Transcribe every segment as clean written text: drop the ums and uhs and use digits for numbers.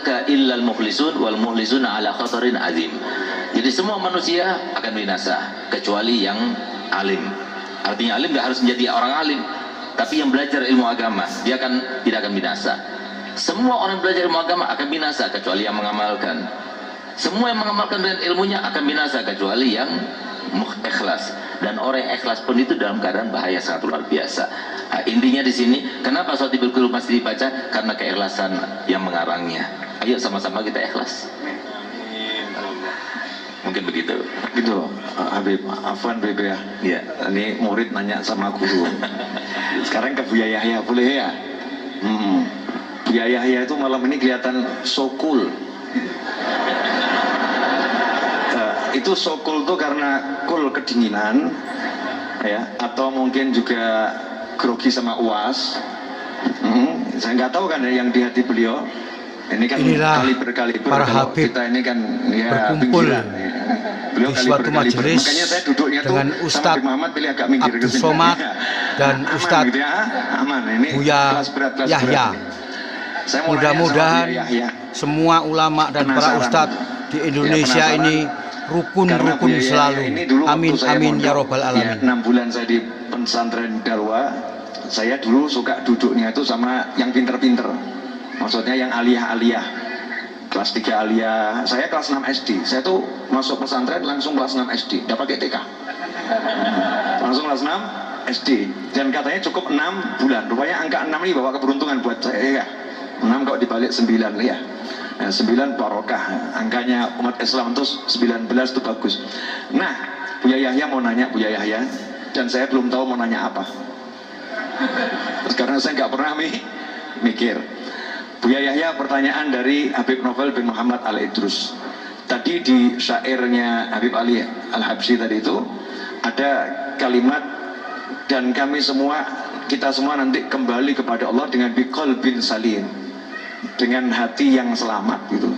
halaka illal mukhlisun wal mukhlisuna ala khatarin azim. Jadi semua manusia akan binasa kecuali yang alim. Artinya alim gak harus menjadi orang alim, tapi yang belajar ilmu agama dia tidak akan binasa. Semua orang belajar ilmu agama akan binasa kecuali yang mengamalkan. Semua yang mengamalkan dengan ilmunya akan binasa kecuali yang ikhlas. Dan orang yang ikhlas pun itu dalam keadaan bahaya sangat luar biasa. Nah, intinya di sini, kenapa Shotibul Qulub masih dibaca? Karena keikhlasan yang mengarangnya. Ayo sama-sama kita ikhlas. Mungkin begitu. Gitu loh, Habib. Afwan Habib ya. Iya. Ini murid nanya sama guru. Sekarang ke Buya Yahya, boleh ya? Buya Yahya itu malam ini kelihatan so cool. Itu so cool tuh karena cool kedinginan, ya, atau mungkin juga grogi sama UAS. Saya nggak tahu kan yang di hati beliau. Ini kan kaliber-kaliber kalau kita ini kan ya berkumpul pinggiran. Beliau di suatu majelis makanya saya duduknya dengan Ustadz Muhammad pilih agak minggir Abdul Somad dan Ustadz gitu ya. Aman. Ini Buya kelas berat. Yahya. Saya mau Mudah-mudahan nanya sama Buya Yahya. semua ulama dan para ustadz di Indonesia ini rukun-rukun selalu. Amin amin ya robbal alamin. 6 bulan saya di pesantren Darwa, saya dulu suka duduknya itu sama yang pinter-pinter. Maksudnya yang aliyah-aliyah. Kelas 3 aliyah. Saya kelas 6 SD. Saya tuh masuk pesantren langsung kelas 6 SD. Enggak pakai TK. Langsung kelas 6 SD. Dan katanya cukup 6 bulan. Rupanya angka 6 ini bawa keberuntungan buat saya ya. 6 kalau dibalik 9 ya. Nah, 9 barokah. Angkanya umat Islam itu 19 itu bagus. Nah, Buya Yahya mau nanya, Buya Yahya, dan saya belum tahu mau nanya apa. Karena saya nggak pernah mikir. Buya Yahya, pertanyaan dari Habib Novel bin Muhammad Al-Idrus. Tadi di syairnya Habib Ali Al-Habsyi tadi itu ada kalimat, dan kami semua, kita semua nanti kembali kepada Allah dengan biqol bin salim, dengan hati yang selamat gitu.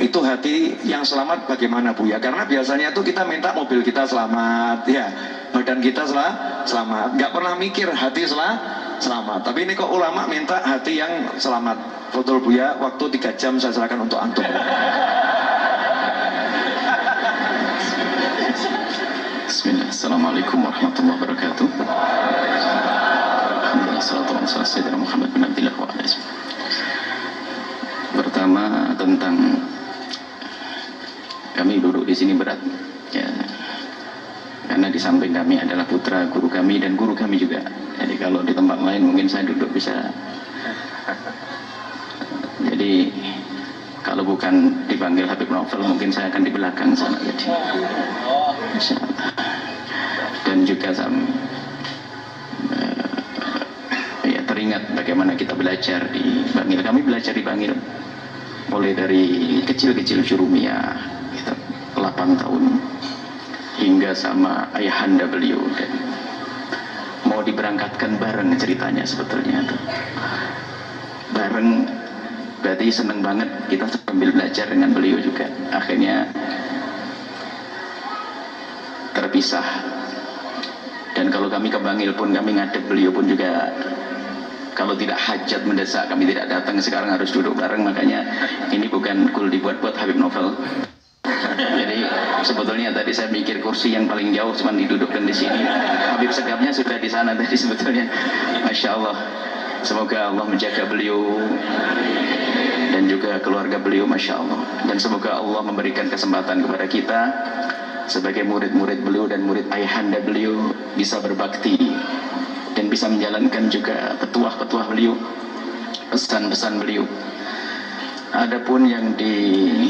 Itu hati yang selamat bagaimana Buya? Karena biasanya tuh kita minta mobil kita selamat, ya, badan kita selamat, nggak pernah mikir hati selamat. Tapi ini kok ulama minta hati yang selamat. Betul Buya, waktu 3 jam saya serahkan untuk antum. Bismillah, Assalamualaikum warahmatullahi wabarakatuh. Alhamdulillah, salatu wassalamu ala sayyidina Muhammad bin Abdillah wa ala alihi. Pertama tentang kami duduk di sini berat, ya, karena di samping kami adalah putra guru kami dan guru kami juga. Jadi kalau di tempat lain mungkin saya duduk bisa. Jadi kalau bukan dipanggil Habib Novel mungkin saya akan di belakang sana. Jadi, dan juga ya, teringat bagaimana kita belajar di Bangil. Kami belajar di Bangil mulai dari kecil-kecil Jurumiyah, 8 tahun, hingga sama ayahanda beliau, dan mau diberangkatkan bareng ceritanya sebetulnya tuh. Bareng berarti seneng banget kita sambil belajar dengan beliau juga. Akhirnya terpisah, dan kalau kami ke Bangil pun kami ngadep beliau pun juga, kalau tidak hajat mendesak kami tidak datang. Sekarang harus duduk bareng. Makanya ini bukan kul dibuat-buat Habib Novel. Jadi sebetulnya tadi saya mikir kursi yang paling jauh cuma didudukkan di sini. Habib Segafnya sudah di sana tadi sebetulnya. Masya Allah. Semoga Allah menjaga beliau dan juga keluarga beliau, Masya Allah. Dan semoga Allah memberikan kesempatan kepada kita sebagai murid-murid beliau dan murid ayahanda beliau bisa berbakti dan bisa menjalankan juga petuah-petuah beliau, pesan-pesan beliau. Adapun yang ditanyakan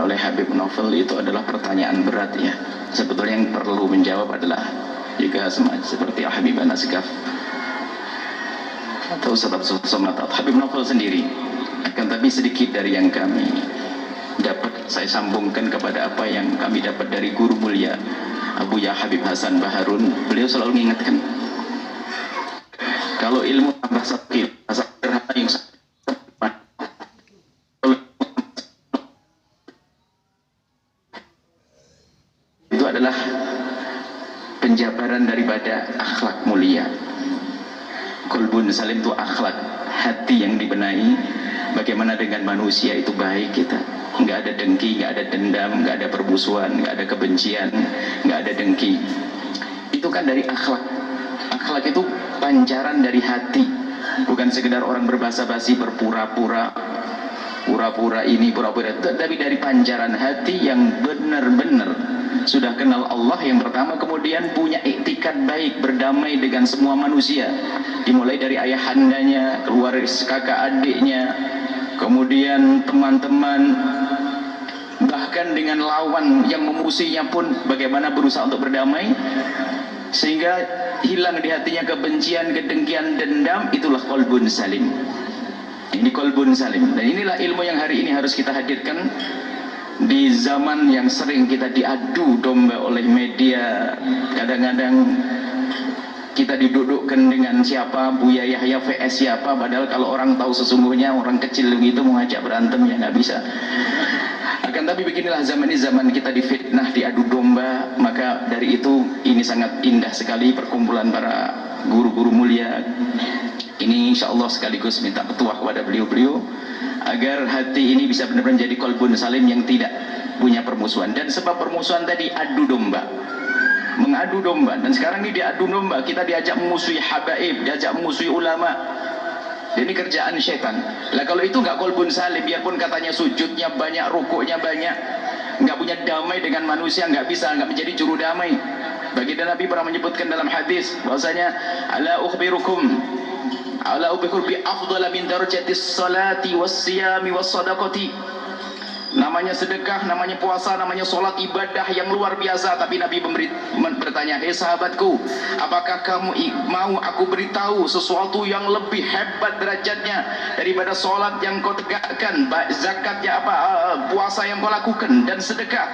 oleh Habib Novel itu adalah pertanyaan berat ya. Sebetulnya yang perlu menjawab adalah juga seperti Habibana Segaf atau Ustadz Somad atau Habib Novel sendiri. Akan tapi sedikit dari yang kami dapat saya sambungkan kepada apa yang kami dapat dari guru mulia Abu Ya Habib Hasan Baharun. Beliau selalu mengingatkan, kalau ilmu tambah sakit, sederhana yang itu adalah penjabaran daripada akhlak mulia. Qalbun salim itu akhlak, hati yang dibenahi, Bagaimana dengan manusia itu baik kita, nggak ada dengki, nggak ada dendam, nggak ada permusuhan, nggak ada kebencian, nggak ada dengki. Itu kan dari akhlak. Akhlak itu pancaran dari hati, bukan sekedar orang berbahasa basi, berpura-pura, pura-pura ini, pura-pura itu, tapi dari pancaran hati yang benar-benar sudah kenal Allah yang pertama, kemudian punya iktikad baik, berdamai dengan semua manusia, dimulai dari ayahandanya, keluarga, kakak adiknya, kemudian teman-teman, bahkan dengan lawan yang memusuhinya pun bagaimana berusaha untuk berdamai, sehingga hilang di hatinya kebencian, kedengkian, dendam. Itulah qalbun salim. Ini qalbun salim. Dan inilah ilmu yang hari ini harus kita hadirkan di zaman yang sering kita diadu domba oleh media. Kadang-kadang kita didudukkan dengan siapa, Buya Yahya vs siapa, padahal kalau orang tahu sesungguhnya orang kecil begitu mau ngajak berantem ya nggak bisa. Akan tapi beginilah zaman ini, zaman kita difitnah, diadu domba. Maka dari itu ini sangat indah sekali perkumpulan para guru-guru mulia ini. Insya Allah sekaligus minta petuah kepada beliau-beliau agar hati ini bisa benar-benar jadi qalbun salim yang tidak punya permusuhan. Dan sebab permusuhan tadi adu domba, mengadu domba. Dan sekarang ini diadu domba, kita diajak memusuhi habaib, diajak memusuhi ulama. Ini kerjaan syaitan. Lah kalau itu nggak qalbun salim, biarpun katanya sujudnya banyak, rukuknya banyak, nggak punya damai dengan manusia, nggak bisa, nggak menjadi juru damai. Baginda Nabi pernah menyebutkan dalam hadis bahwasanya ala ukhbirukum bi afdhala min darajatis salati was siyami was sadaqati. Namanya sedekah, namanya puasa, namanya sholat, ibadah yang luar biasa. Tapi Nabi bertanya, hei sahabatku, apakah kamu mau aku beritahu sesuatu yang lebih hebat derajatnya daripada sholat yang kau tegakkan, zakatnya apa, puasa yang kau lakukan, dan sedekah?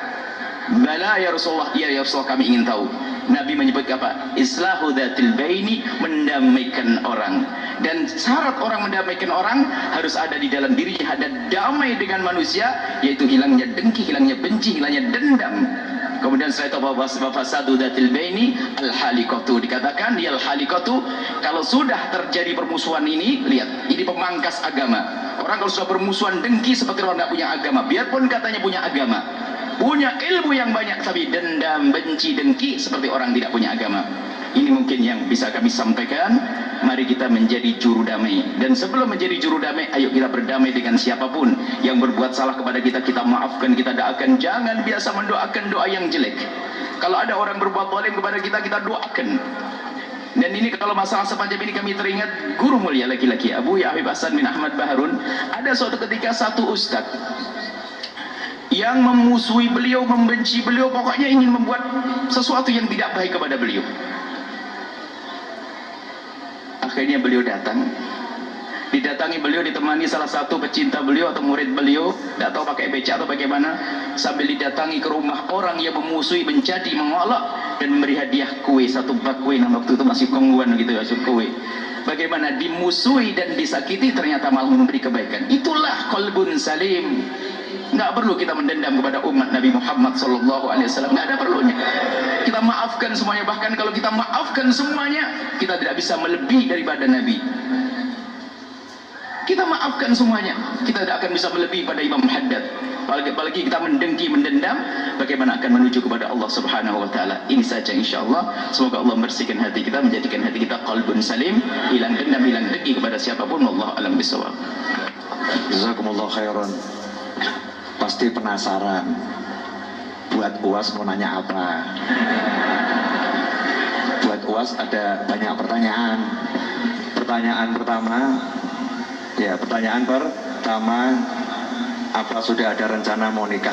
Bala ya Rasulullah, iya ya Rasulullah, kami ingin tahu. Nabi menyebut apa? Islahu dzatil baini, mendamaikan orang. Dan syarat orang mendamaikan orang harus ada di dalam dirinya, ada damai dengan manusia, yaitu hilangnya dengki, hilangnya benci, hilangnya dendam. Kemudian setelah itu fasadu dzatil baini al-halikatu, dikatakan di al-halikatu, kalau sudah terjadi permusuhan ini, lihat, ini pemangkas agama. Orang kalau sudah permusuhan, dengki, seperti orang tidak punya agama, biarpun katanya punya agama, punya ilmu yang banyak, tapi dendam, benci, dengki, seperti orang tidak punya agama. Ini mungkin yang bisa kami sampaikan. Mari kita menjadi juru damai. Dan sebelum menjadi juru damai, ayo kita berdamai dengan siapapun yang berbuat salah kepada kita, kita maafkan, kita doakan. Jangan biasa mendoakan doa yang jelek. Kalau ada orang berbuat zalim kepada kita, kita doakan. Dan ini kalau masalah semacam ini kami teringat guru mulia laki-laki Abu Ya Habib Hasan bin Ahmad Baharun. Ada suatu ketika satu ustaz yang memusuhi beliau, membenci beliau, pokoknya ingin membuat sesuatu yang tidak baik kepada beliau. Akhirnya beliau datang, didatangi beliau, ditemani salah satu pecinta beliau atau murid beliau, tidak tahu pakai becak atau bagaimana, sambil didatangi ke rumah orang yang memusuhi, mencaci, mengolok, dan memberi hadiah kue, satu bak kue. Nah waktu itu masih kongguan gitu ya, kue. Bagaimana dimusuhi dan disakiti, ternyata malah memberi kebaikan. Itulah qalbun salim. Nggak perlu kita mendendam kepada umat Nabi Muhammad SAW, nggak ada perlunya. Kita maafkan semuanya. Bahkan kalau kita maafkan semuanya, kita tidak bisa melebihi daripada Nabi. Kita maafkan semuanya, kita tidak akan bisa melebihi pada Imam Haddad. Apalagi kita mendengki, mendendam, bagaimana akan menuju kepada Allah Subhanahu Wa Taala. Ini saja insya Allah. Semoga Allah membersihkan hati kita, menjadikan hati kita qalbun salim, hilang dendam, hilang dengki kepada siapapun. Wallahu a'lam bishawab. Jazakumullah khairan. Pasti penasaran, buat UAS mau nanya apa? Buat UAS ada banyak pertanyaan. Pertanyaan pertama, apa sudah ada rencana mau nikah